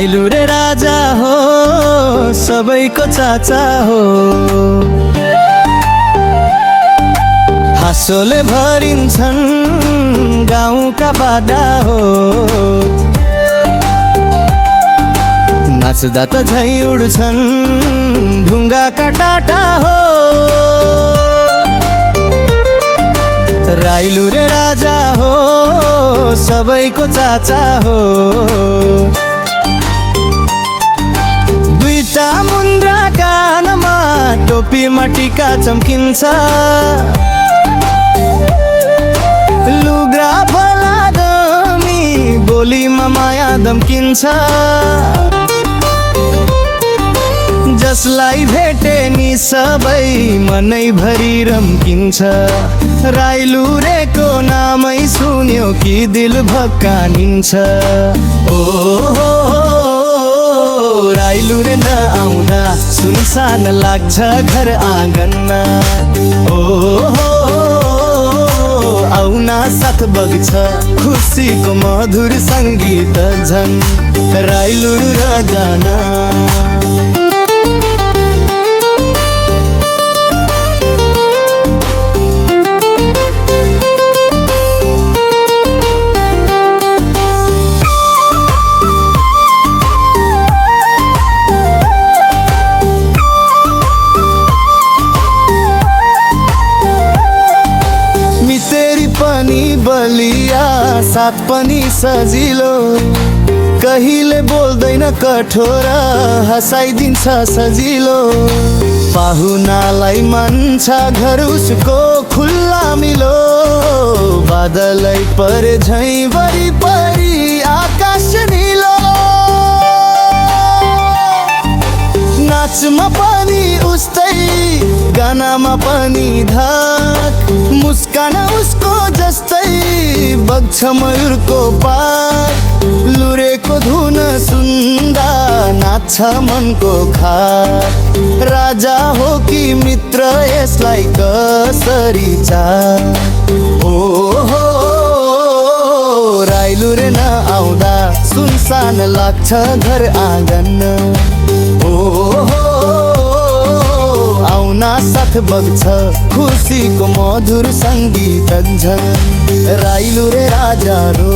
राइलु रे राजा हो सबैको चाचा हो। हाँसोले भरिन्छन् गाउँका बाडा हो। नाच्दा त झै उड्छन् ढुङ्गाका टाटा हो। राइलु रे राजा हो सबैको चाचा हो। दुईटा मुन्द्रा कानमा टोपीमा टीका चम्किन्छ। लुग्रा फलादमी बोलीमा माया दम्किन्छ। जसलाई भेटे नि सबै मनैभरि रम्किन्छ। राइलु रेको नामै सुन्यो कि दिल भक्कानिन्छ। ओ राइलु रे नआउँदा सुनसान लाग्छ घर आँगनमा। ओ आउना साथ बग्छ खुसीको मधुर सङ्गीत झन् राइलु र जाना। बलिया साथ पनि सजिलो। कहिले बोल्दैन कठोर हँसाइदिन्छ सजिलो। पाहुनालाई मान्छ घर उसको खुल्ला मिलो। बादलै परे झैँ वरिपरि आकाश निलो। नाचमा पनि उस्तै गानामा पनि धक। मुस्कान उसको जस्तै बग्छ मयूरको पात। लुरेको धुन सुन्दा नाच्छ मनको खात। राजा हो कि मित्र यसलाई कसरी चाह। ओ राइलु रे नआउँदा सुनसान लाग्छ घर आँगन। ओ आउना साथ बग्छ खुसीको मधुर सङ्गीत झन् राइलु रे राजा रो।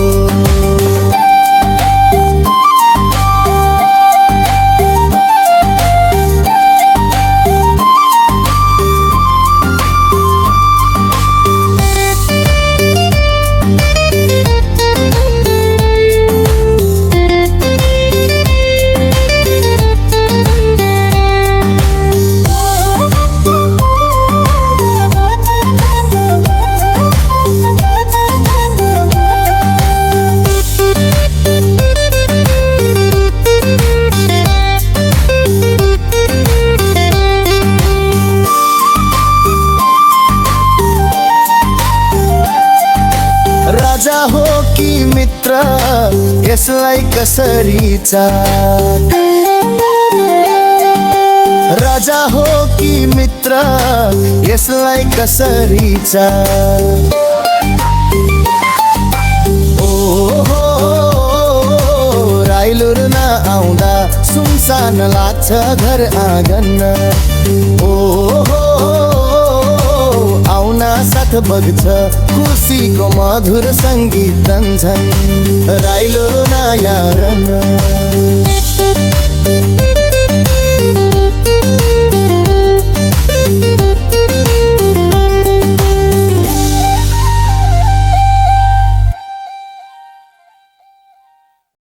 राजा हो कि मित्र यसलाई कसरी चाह। राजा हो कि मित्र यसलाई कसरी चाह। ओ राइलु रे नआउँदा सुनसान लाग्छ घर आँगन। ओ आउना साथ बग्छ खुसीको मधुर सङ्गीत झन् राइलु नयाँ रन।